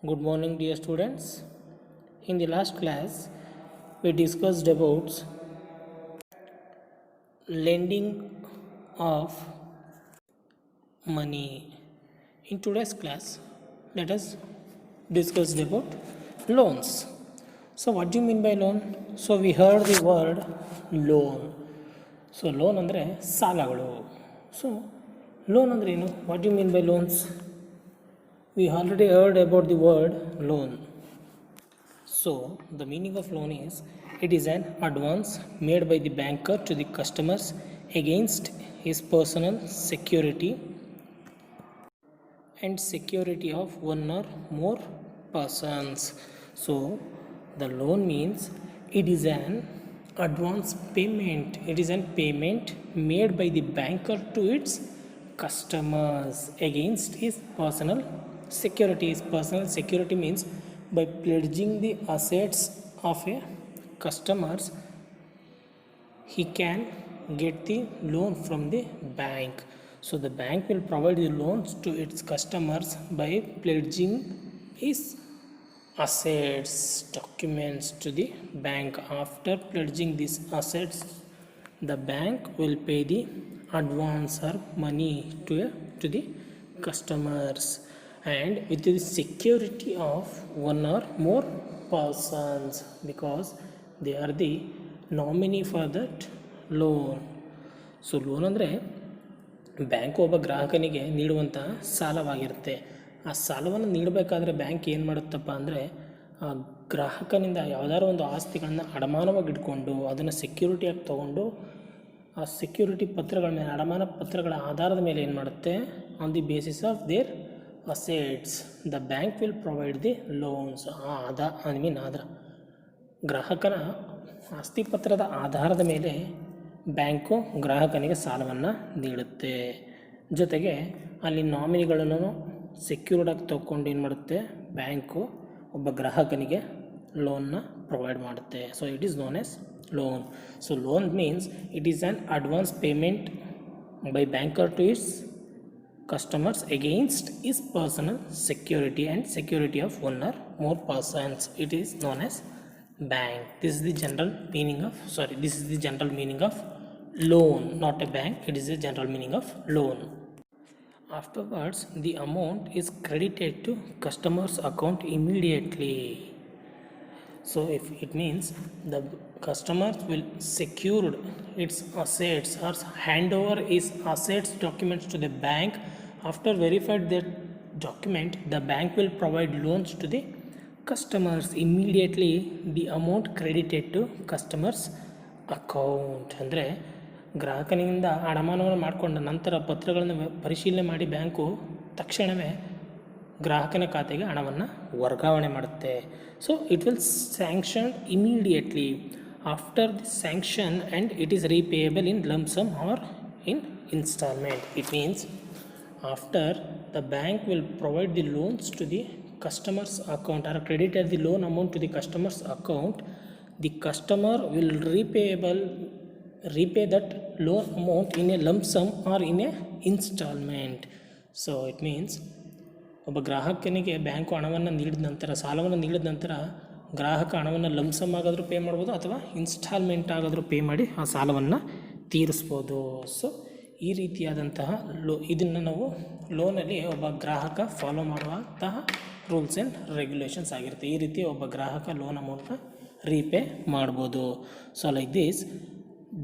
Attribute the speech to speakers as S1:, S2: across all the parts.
S1: Good morning, dear students. In the last class, we discussed about lending of money. In today's class, let us discuss about loans. So, what do you mean by loan? So, we heard the word loan. So, loan ಅಂದರೆ ಸಾಲಗಳು. So, loan ಅಂದರೆ ಏನು? What do you mean by loans? We already heard about the word loan. So, the meaning of loan is it is an advance made by the banker to the customers against his personal security and security of one or more persons. So, the loan means it is an advance payment. It is an payment made by the banker to its customers against his personal security. His personal security means by pledging the assets of a customers, he can get the loan from the bank. So the bank will provide the loans to its customers by pledging his assets documents to the bank. After pledging these assets, the bank will pay the advance or money to the customers and with the security of one or more persons because they are the nominee for that loan. So loan ಅಂದರೆ bank ಒಬ್ಬ ಗ್ರಾಹಕನಿಗೆ ನೀಡುವಂಥ ಸಾಲವಾಗಿರುತ್ತೆ. ಆ ಸಾಲವನ್ನು ನೀಡಬೇಕಾದ್ರೆ bank ಏನು ಮಾಡುತ್ತಪ್ಪ ಅಂದರೆ ಆ ಗ್ರಾಹಕನಿಂದ ಯಾವುದಾದ್ರು ಒಂದು ಆಸ್ತಿಗಳನ್ನು ಅಡಮಾನವಾಗಿ ಇಟ್ಕೊಂಡು ಅದನ್ನು ಸೆಕ್ಯೂರಿಟಿಯಾಗಿ ತೊಗೊಂಡು ಆ ಸೆಕ್ಯೂರಿಟಿ ಪತ್ರಗಳ ಮೇಲೆ ಅಡಮಾನ ಪತ್ರಗಳ ಆಧಾರದ ಮೇಲೆ ಏನು ಮಾಡುತ್ತೆ, on the basis of their assets the bank will provide the loans. ಆಧಾರ ಗ್ರಾಹಕನ ಆಸ್ತಿ ಪತ್ರದ ಆಧಾರದ ಮೇಲೆ ಬ್ಯಾಂಕು ಗ್ರಾಹಕನಿಗೆ ಸಾಲವನ್ನು ನೀಡುತ್ತೆ. ಜೊತೆಗೆ ಅಲ್ಲಿ ನಾಮಿನಿಗಳನ್ನು ಸೆಕ್ಯೂರ್ಡಾಗಿ ತೊಗೊಂಡು ಏನು ಮಾಡುತ್ತೆ, ಬ್ಯಾಂಕು ಒಬ್ಬ ಗ್ರಾಹಕನಿಗೆ ಲೋನ್ನ ಪ್ರೊವೈಡ್ ಮಾಡುತ್ತೆ. So it is known as loan. So loan means it is an advance payment by banker to its customers against his personal security and security of one or more persons. It is known as bank. This is the general meaning of loan, not a bank. It is the general meaning of loan. Afterwards, the amount is credited to customer's account immediately. So if it means the customer will secure its assets or hand over his assets documents to the bank. After verified that document, the bank will provide loans to the customers immediately. The amount credited to customers account ಅಂದರೆ ಗ್ರಾಹಕನಿಂದ ಅಡಮಾನವನ್ನು ಮಾಡಿಕೊಂಡ ನಂತರ ಪತ್ರಗಳನ್ನು ಪರಿಶೀಲನೆ ಮಾಡಿ bank ತಕ್ಷಣವೇ ಗ್ರಾಹಕನ ಖಾತೆಗೆ ಹಣವನ್ನು ವರ್ಗಾವಣೆ ಮಾಡುತ್ತೆ. So it will sanction immediately after the sanction and it is repayable in lump sum or in installment. It means after the bank will provide the loans to the customers account or credited the loan amount to the customers account, the customer will repay that loan amount in a lump sum or in a installment. So it means ಒಬ್ಬ ಗ್ರಾಹಕನಿಗೆ bank ಹಣವನ್ನು ನೀಡಿದ ನಂತರ, ಸಾಲವನ್ನು ನೀಡಿದ ನಂತರ ಗ್ರಾಹಕ ಹಣವನ್ನು ಲಂಸಮ್ ಆಗಾದರೂ ಪೇ ಮಾಡ್ಬೋದು ಅಥವಾ ಇನ್ಸ್ಟಾಲ್ಮೆಂಟ್ ಆಗಾದರೂ ಪೇ ಮಾಡಿ ಆ ಸಾಲವನ್ನು ತೀರಿಸ್ಬೋದು. ಸೊ ಈ ರೀತಿಯಾದಂತಹ ಇದನ್ನು ನಾವು ಲೋನಲ್ಲಿ ಒಬ್ಬ ಗ್ರಾಹಕ ಫಾಲೋ ಮಾಡುವಂತಹ ರೂಲ್ಸ್ ಆ್ಯಂಡ್ ರೆಗ್ಯುಲೇಷನ್ಸ್ ಆಗಿರುತ್ತೆ. ಈ ರೀತಿ ಒಬ್ಬ ಗ್ರಾಹಕ ಲೋನ್ ಅಮೌಂಟ್ನ ರೀಪೇ ಮಾಡ್ಬೋದು. So like this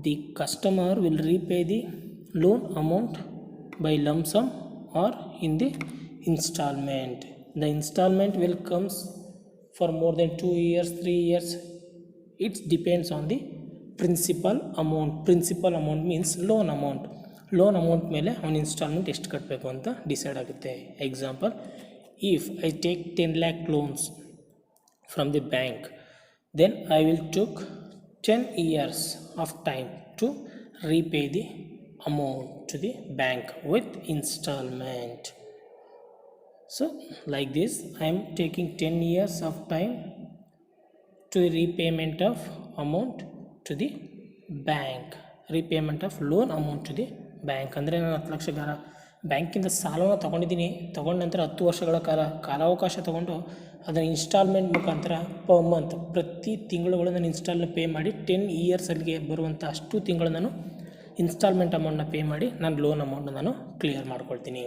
S1: the customer will repay the loan amount by lump sum or in the installment. The installment will comes for more than 2 years, 3 years. It depends on the principal amount. Principal amount means loan amount. Loan amount ಮೇಲೆ ಅವನ instalment ಎಷ್ಟು ಕಟ್ಟಬೇಕು ಅಂತ decide ಆಗುತ್ತೆ. Example, if I take 10 lakh loans from the bank, then I will took 10 years of time to repay the amount to the bank with installment. So like this I am taking 10 years of time to the repayment of amount to the bank, repayment of loan amount to the bank. ಅಂದರೆ ನಾನು 10 ಲಕ್ಷ ಬ್ಯಾಂಕಿಂದ ಸಾಲವನ್ನು ತೊಗೊಂಡಿದ್ದೀನಿ, ತೊಗೊಂಡ ನಂತರ 10 ವರ್ಷಗಳ ಕಾಲಾವಕಾಶ ತೊಗೊಂಡು ಅದನ್ನು ಇನ್ಸ್ಟಾಲ್ಮೆಂಟ್ ಮುಖಾಂತರ ಪರ್ ಮಂತ್ ಪ್ರತಿ ತಿಂಗಳುಗಳು ನಾನು ಇನ್ಸ್ಟಾಲ್ನ ಪೇ ಮಾಡಿ 10 ಇಯರ್ಸಲ್ಲಿಗೆ ಬರುವಂಥ ಅಷ್ಟು ತಿಂಗಳು ನಾನು ಇನ್ಸ್ಟಾಲ್ಮೆಂಟ್ ಅಮೌಂಟ್ನ ಪೇ ಮಾಡಿ ನಾನು ಲೋನ್ ಅಮೌಂಟ್ನ ನಾನು ಕ್ಲಿಯರ್ ಮಾಡ್ಕೊಳ್ತೀನಿ.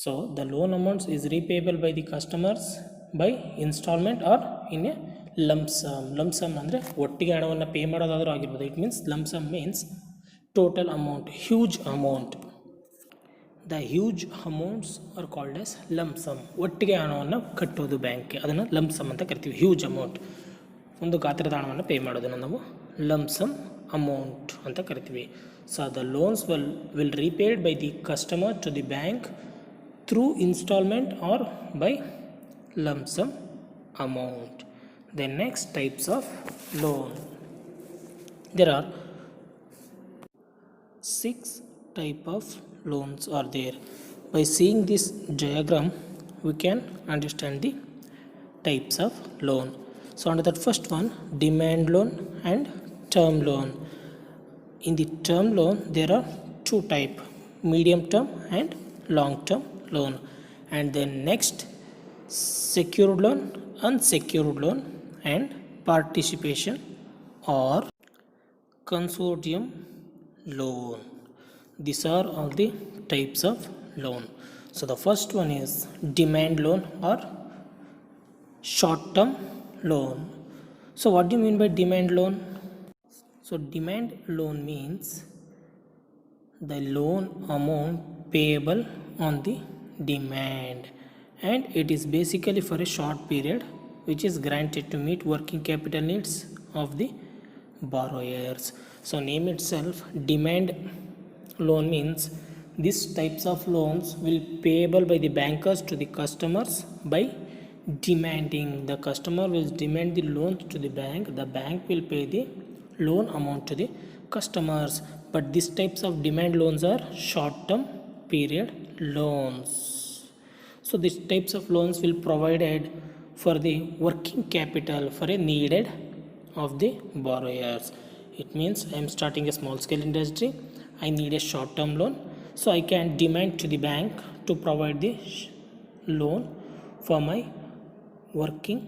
S1: So the loan amounts is repayable by the customers by instalment or in a lump sum ಅಂದರೆ ಒಟ್ಟಿಗೆ ಹಣವನ್ನು ಪೇ ಮಾಡೋದಾದರೂ ಆಗಿರ್ಬೋದು. It means lump sum means total amount, huge amount. The huge amounts are called as lump sum. ಒಟ್ಟಿಗೆ ಹಣವನ್ನು ಕಟ್ಟೋದು ಬ್ಯಾಂಕ್ಗೆ, ಅದನ್ನು ಲಂಪ್ಸಮ್ ಅಂತ ಕರಿತೀವಿ. ಹ್ಯೂಜ್ ಅಮೌಂಟ್, ಒಂದು ಗಾತ್ರದ ಹಣವನ್ನು ಪೇ ಮಾಡೋದನ್ನು ನಾವು ಲಂಪ್ಸಮ್ ಅಮೌಂಟ್ ಅಂತ ಕರಿತೀವಿ. So the loans will repaid by the customer to the bank through installment or by lump sum amount. The next types of loan. There are 6 type of loans are there. By seeing this diagram, we can understand the types of loan. So under that first one, demand loan and term loan. In the term loan, there are 2 type, medium term and long term loan. And then next, secured loan, unsecured loan and participation or consortium loan. These are all the types of loan. So the first one is demand loan or short term loan. So what do you mean by demand loan? So demand loan means the loan amount payable on the demand, and it is basically for a short period which is granted to meet working capital needs of the borrowers. So name itself, demand loan means these types of loans will payable by the bankers to the customers by demanding. The customer will demand the loan to the bank will pay the loan amount to the customers. But these types of demand loans are short term period loans. So these types of loans will provided for the working capital for a needed of the borrowers. It means I am starting a small scale industry, I need a short term loan, so I can demand to the bank to provide the loan for my working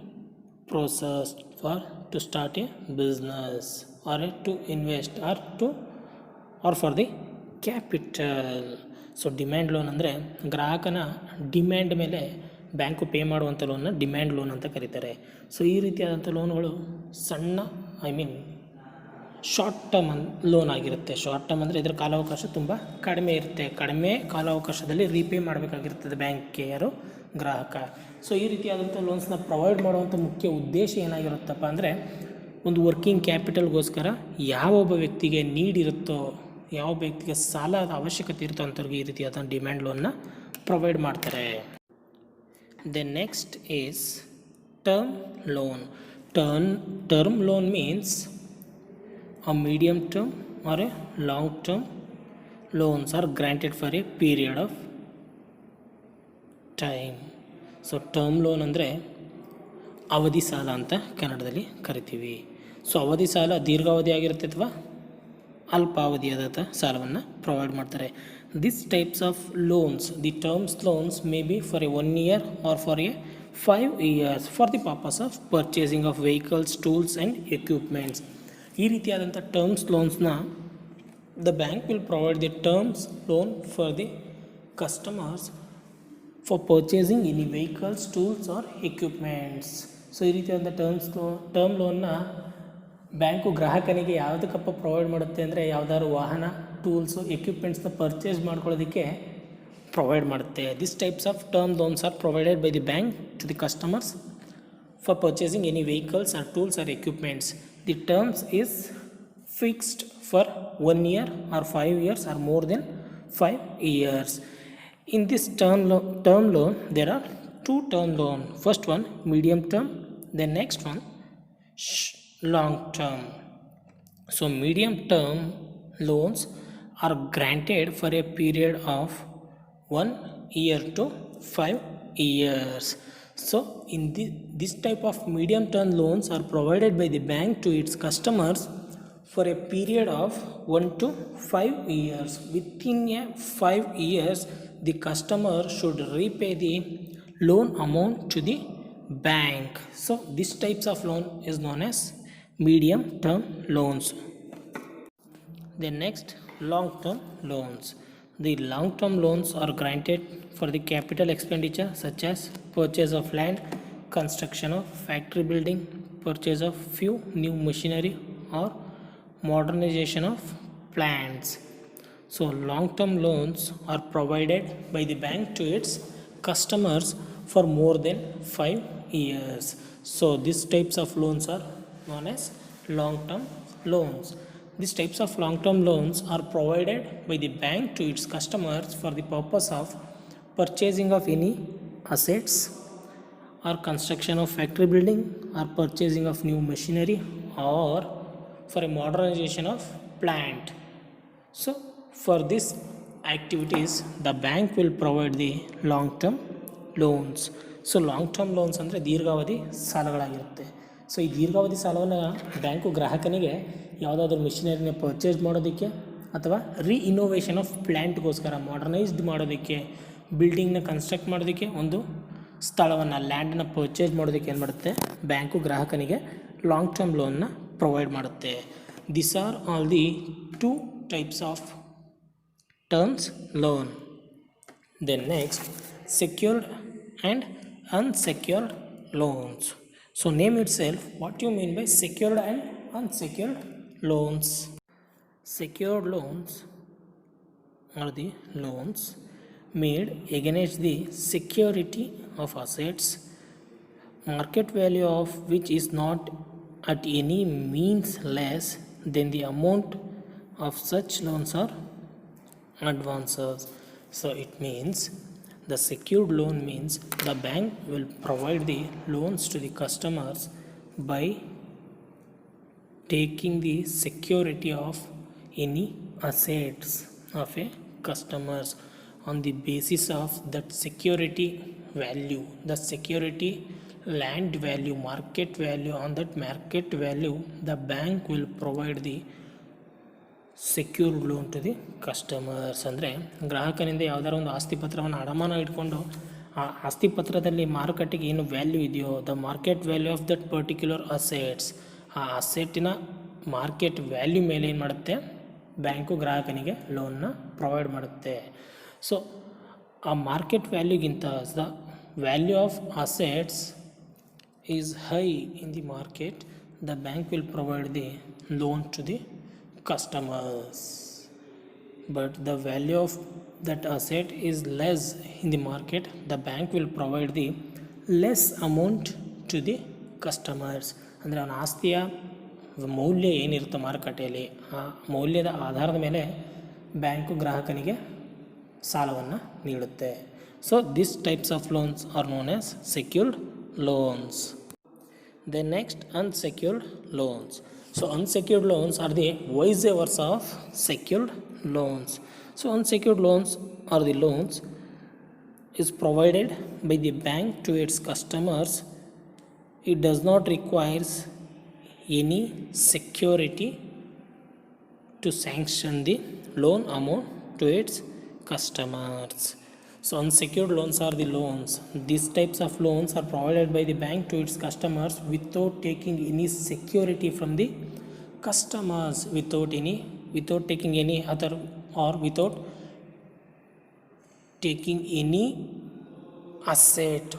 S1: process, for to start a business or to invest or for the capital. So demand loan ಅಂದರೆ ಗ್ರಾಹಕನ demand ಮೇಲೆ bank pay ಮಾಡುವಂಥ ಲೋನ್ನ demand loan ಅಂತ ಕರೀತಾರೆ. So ಈ ರೀತಿಯಾದಂಥ ಲೋನ್ಗಳು ಸಣ್ಣ ಶಾರ್ಟ್ ಟರ್ಮ್ ಲೋನ್ ಆಗಿರುತ್ತೆ. ಶಾರ್ಟ್ ಟರ್ಮ್ ಅಂದರೆ ಇದರ ಕಾಲಾವಕಾಶ ತುಂಬ ಕಡಿಮೆ ಇರುತ್ತೆ. ಕಡಿಮೆ ಕಾಲಾವಕಾಶದಲ್ಲಿ ರೀಪೇ ಮಾಡಬೇಕಾಗಿರ್ತದೆ ಬ್ಯಾಂಕ್ಗೆ ಯಾರು ಗ್ರಾಹಕ. ಸೊ ಈ ರೀತಿಯಾದಂಥ ಲೋನ್ಸ್ನ ಪ್ರೊವೈಡ್ ಮಾಡುವಂಥ ಮುಖ್ಯ ಉದ್ದೇಶ ಏನಾಗಿರುತ್ತಪ್ಪ ಅಂದರೆ, ಒಂದು ವರ್ಕಿಂಗ್ ಕ್ಯಾಪಿಟಲ್ಗೋಸ್ಕರ ಯಾವೊಬ್ಬ ವ್ಯಕ್ತಿಗೆ ನೀಡ್ ಇರುತ್ತೋ, ಯಾವ ವ್ಯಕ್ತಿಗೆ ಸಾಲದ ಅವಶ್ಯಕತೆ ಇರುತ್ತೋ ಅಂಥವ್ರಿಗೆ ಈ ರೀತಿಯಾದ ಡಿಮ್ಯಾಂಡ್ ಲೋನ್ನ ಪ್ರೊವೈಡ್ ಮಾಡ್ತಾರೆ. Then next is term loan. Term loan means a medium term or a long term loans are granted for a period of time. So term loan ಅಂದರೆ ಅವಧಿ ಸಾಲ ಅಂತ ಕನ್ನಡದಲ್ಲಿ ಕರಿತೀವಿ. ಸೊ ಅವಧಿ ಸಾಲ ದೀರ್ಘಾವಧಿ ಆಗಿರುತ್ತೆ ಅಥವಾ ಅಲ್ಪಾವಧಿಯಾದ ಸಾಲವನ್ನು ಪ್ರೊವೈಡ್ ಮಾಡ್ತಾರೆ. This types of loans, the terms loans may be for a 1 year or for a 5 years for the purpose of purchasing of vehicles, tools and equipments. ಈ ರೀತಿಯಾದಂಥ ಟರ್ಮ್ಸ್ ಲೋನ್ಸ್ನ the bank will provide the terms loan for the customers for purchasing any vehicles, tools or equipments. So ಈ ರೀತಿಯಾದಂಥ term ಲೋನ್ನ bank ಗ್ರಾಹಕನಿಗೆ ಯಾವುದಕ್ಕಪ್ಪ provide ಮಾಡುತ್ತೆ ಅಂದರೆ, ಯಾವುದಾದ್ರು ವಾಹನ, ಟೂಲ್ಸು, ಎಕ್ವಿಪ್ಮೆಂಟ್ಸ್ನ ಪರ್ಚೇಸ್ ಮಾಡ್ಕೊಳ್ಳೋದಕ್ಕೆ ಪ್ರೊವೈಡ್ ಮಾಡುತ್ತೆ. This types of term loans are provided by the bank to the customers for purchasing any vehicles or tools or equipments. The terms is fixed for 1 year or 5 years or more then 5 years. In this term loan, there are 2 term loan. First one, medium term, then next one, long term. So medium term loans are granted for a period of 1 year to 5 years. So in this type of medium term loans are provided by the bank to its customers for a period of 1 to 5 years. Within a 5 years, the customer should repay the loan amount to the bank. So this types of loan is known as medium term loans. Then next, long term loans. The long term loans are granted for the capital expenditure such as purchase of land, construction of factory building, purchase of few new machinery, or modernization of plants. So long term loans are provided by the bank to its customers for more than 5 years. So these types of loans are known as long term loans. These types of long term loans are provided by the bank to its customers for the purpose of purchasing of any assets, or construction of factory building, or purchasing of new machinery, or for a modernization of plant. So for these activities the bank will provide the long term loans. So long term loans ಅಂದರೆ ದೀರ್ಘಾವಧಿ ಸಾಲಗಳಾಗಿರುತ್ತೆ. So ಈ ದೀರ್ಘಾವಧಿ ಸಾಲವನ್ನು bank ಗ್ರಾಹಕನಿಗೆ ಯಾವುದಾದ್ರೂ ಮಿಷಿನರಿನ purchase ಮಾಡೋದಕ್ಕೆ, ಅಥವಾ innovation of ಪ್ಲ್ಯಾಂಟ್ಗೋಸ್ಕರ modernised ಮಾಡೋದಕ್ಕೆ, ಬಿಲ್ಡಿಂಗ್ನ ಕನ್ಸ್ಟ್ರಕ್ಟ್ ಮಾಡೋದಕ್ಕೆ, ಒಂದು ಸ್ಥಳವನ್ನು ಲ್ಯಾಂಡನ್ನು ಪರ್ಚೇಸ್ ಮಾಡೋದಕ್ಕೆ ಏನು ಮಾಡುತ್ತೆ, ಬ್ಯಾಂಕು ಗ್ರಾಹಕನಿಗೆ ಲಾಂಗ್ ಟರ್ಮ್ ಲೋನ್ನ ಪ್ರೊವೈಡ್ ಮಾಡುತ್ತೆ. This are all the 2 types of terms loan. Then next, secured and unsecured loans. So name itself, what you mean by secured and unsecured loans? Secured loans are the loans made against the security of assets, market value of which is not at any means less than the amount of such loans are advances. So it means the secured loan means the bank will provide the loans to the customers by taking the security of any assets of a customers on the basis of that security value, the security land value, market value. On that market value the bank will provide the secured loan to the customers. ಅಂದರೆ ಗ್ರಾಹಕನಿಂದ ಯಾವುದಾದ್ರು ಒಂದು ಆಸ್ತಿ ಪತ್ರವನ್ನು ಅಡಮಾನ ಇಟ್ಕೊಂಡು ಆ ಆಸ್ತಿ ಪತ್ರದಲ್ಲಿ ಮಾರುಕಟ್ಟೆಗೆ ಏನು ವ್ಯಾಲ್ಯೂ ಇದೆಯೋ, the market value of that particular assets, ಆ ಅಸೆಟ್ಟಿನ ಮಾರ್ಕೆಟ್ ವ್ಯಾಲ್ಯೂ ಮೇಲೆ ಏನು ಮಾಡುತ್ತೆ, ಬ್ಯಾಂಕು ಗ್ರಾಹಕನಿಗೆ ಲೋನ್ನ ಪ್ರೊವೈಡ್ ಮಾಡುತ್ತೆ. ಸೊ ಆ ಮಾರ್ಕೆಟ್ ವ್ಯಾಲ್ಯೂಗಿಂತ the value of assets is high in the market, the bank will provide the loan to the customers. But the value of that asset is less in the market, the bank will provide the less amount to the customers. ಅಂದರೆ ಅವನ ಆಸ್ತಿಯ ಮೌಲ್ಯ ಏನಿರುತ್ತೆ ಮಾರುಕಟ್ಟೆಯಲ್ಲಿ, ಆ ಮೌಲ್ಯದ ಆಧಾರದ ಮೇಲೆ ಬ್ಯಾಂಕು ಗ್ರಾಹಕನಿಗೆ ಸಾಲವನ್ನು ನೀಡುತ್ತೆ. So this types of loans R known as secured loans. Then next, unsecured loans. So unsecured loans are the vice versa of secured loans. So unsecured loans are the loans is provided by the bank to its customers. It does not require any security to sanction the loan amount to its customers. So unsecured loans are the loans. These types of loans are provided by the bank to its customers without taking any security from the customers, without taking any other, or without taking any asset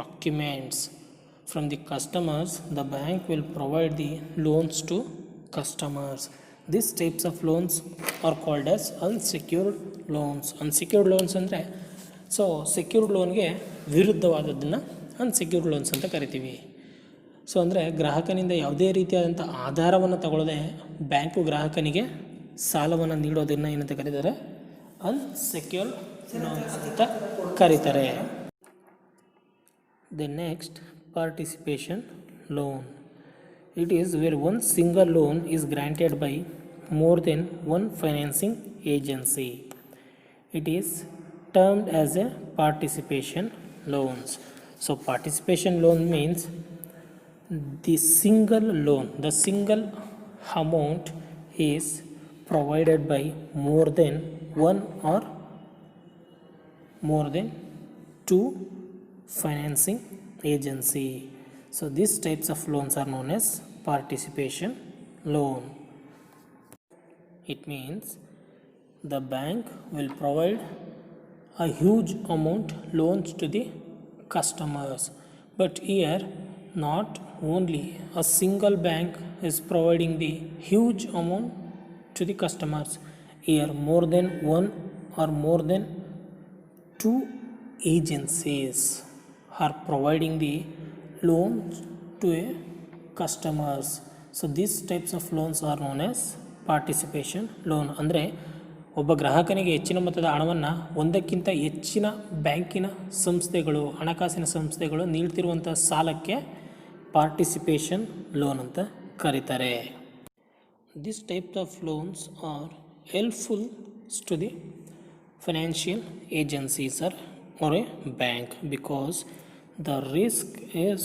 S1: documents from the customers. The bank will provide the loans to customers. These types of loans are called as unsecured loans. Unsecured loans ಅಂದರೆ so secured ಲೋನ್ಗೆ ವಿರುದ್ಧವಾದದ್ದನ್ನು unsecured loans ಅಂತ ಕರಿತೀವಿ. So ಅಂದರೆ ಗ್ರಾಹಕನಿಂದ ಯಾವುದೇ ರೀತಿಯಾದಂಥ ಆಧಾರವನ್ನು ತಗೊಳ್ಳದೆ bank ಗ್ರಾಹಕನಿಗೆ ಸಾಲವನ್ನು ನೀಡೋದನ್ನು ಏನಂತ ಕರೀತಾರೆ, ಅನ್ಸೆಕ್ಯೂರ್ಡ್ ಲೋನ್ಸ್ ಅಂತ ಕರೀತಾರೆ. The next, participation loan. It is where one single loan is granted by more than one financing agency. It is termed as a participation loans. So participation loan means the single loan, the single amount is provided by more than one or more than 2 financing agency. So these types of loans are known as participation loan. It means the bank will provide a huge amount loans to the customers, but here not only a single bank is providing the huge amount to the customers. Here more than one or more than 2 agencies are providing the loans to a customers. So these types of loans are known as participation loan. ಅಂದರೆ ಒಬ್ಬ ಗ್ರಾಹಕನಿಗೆ ಹೆಚ್ಚಿನ ಮೊತ್ತದ ಹಣವನ್ನು ಒಂದಕ್ಕಿಂತ ಹೆಚ್ಚಿನ ಬ್ಯಾಂಕಿನ ಸಂಸ್ಥೆಗಳು, ಹಣಕಾಸಿನ ಸಂಸ್ಥೆಗಳು ನೀಡ್ತಿರುವಂಥ ಸಾಲಕ್ಕೆ ಪಾರ್ಟಿಸಿಪೇಷನ್ ಲೋನ್ ಅಂತ ಕರೀತಾರೆ. This types of loans are helpful to the financial agencies or a bank because the risk is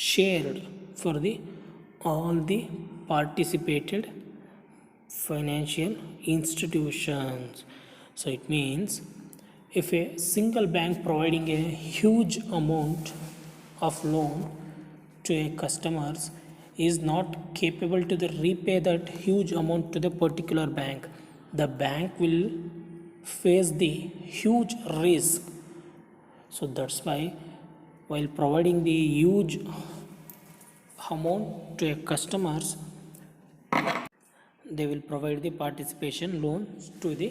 S1: shared for all the participated financial institutions. So it means if a single bank providing a huge amount of loan to a customers is not capable to repay that huge amount to the particular bank, the bank will face the huge risk. So that's why while providing the huge amount to a customers, they will provide the participation loans to the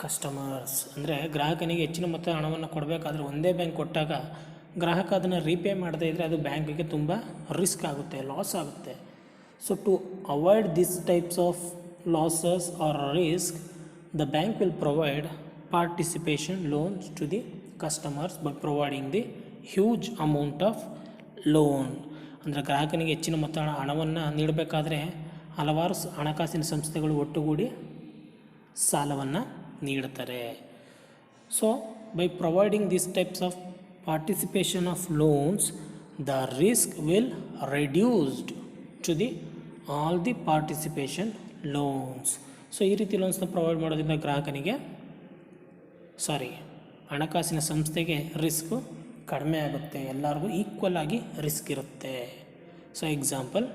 S1: customers. ಅಂದರೆ ಗ್ರಾಹಕನಿಗೆ ಹೆಚ್ಚಿನ ಮೊತ್ತದ ಹಣವನ್ನು ಕೊಡಬೇಕಾದ್ರೆ ಒಂದೇ bank ಕೊಟ್ಟಾಗ ಗ್ರಾಹಕ ಅದನ್ನು ರೀಪೇ ಮಾಡದೇ ಇದ್ದರೆ ಅದು ಬ್ಯಾಂಕಿಗೆ ತುಂಬ ರಿಸ್ಕ್ ಆಗುತ್ತೆ, ಲಾಸ್ ಆಗುತ್ತೆ. So to avoid this types of losses or risk, the bank will provide participation loans to the customers by providing the huge amount of loan. ಅಂದರೆ ಗ್ರಾಹಕನಿಗೆ ಹೆಚ್ಚಿನ ಮೊತ್ತ ಹಣವನ್ನು ನೀಡಬೇಕಾದ್ರೆ ಹಲವಾರು ಹಣಕಾಸಿನ ಸಂಸ್ಥೆಗಳು ಒಟ್ಟುಗೂಡಿ ಸಾಲವನ್ನು ನೀಡುತ್ತಾರೆ. So by providing this types of participation of loans, the risk will reduced to the all the participation loans. So ಈ ರೀತಿ ಲೋನ್ಸ್ನ ಪ್ರೊವೈಡ್ ಮಾಡೋದ್ರಿಂದ ಗ್ರಾಹಕನಿಗೆ ಹಣಕಾಸಿನ ಸಂಸ್ಥೆಗೆ ರಿಸ್ಕು ಕಡಿಮೆ ಆಗುತ್ತೆ, ಎಲ್ಲರಿಗೂ ಈಕ್ವಲ್ ಆಗಿ ರಿಸ್ಕ್ ಇರುತ್ತೆ. So example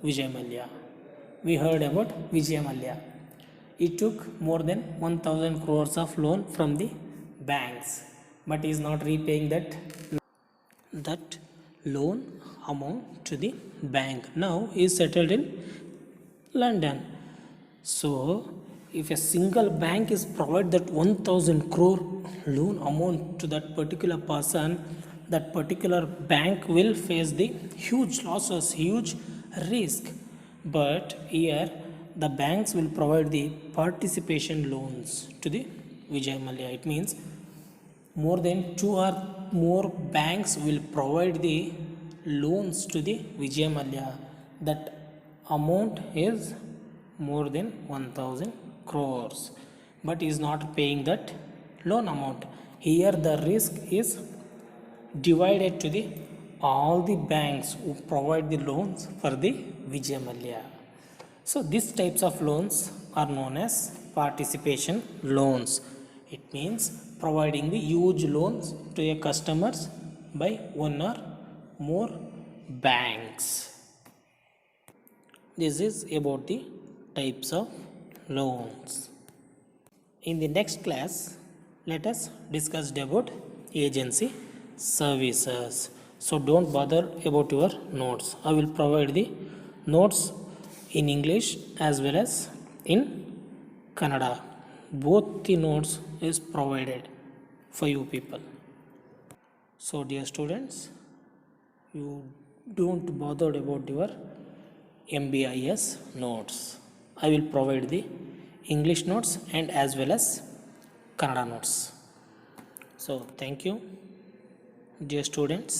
S1: Vijay Mallya. We heard about Vijay Mallya. He took more than 1000 crores of loan from the banks, but is not repaying that loan amount to the bank. Now is settled in London. So if a single bank is provide that 1000 crore loan amount to that particular person, that particular bank will face the huge losses, huge risk. But here the banks will provide the participation loans to the Vijay Mallya. It means more than 2 or more banks will provide the loans to the Vijay Mallya. That amount is more than 1000 crores, but is not paying that loan amount. Here the risk is divided to the all the banks who provide the loans for the Vijay Mallya. So these types of loans are known as participation loans. It means providing the huge loans to your customers by one or more banks. This is about the types of loans. In the next class, let us discuss about agency services. So don't bother about your notes. I will provide the notes in English as well as in Kannada. Both the notes is provided for you people. So dear students, you don't bother about your MBIS notes. I will provide the English notes and as well as Kannada notes. So thank you dear students.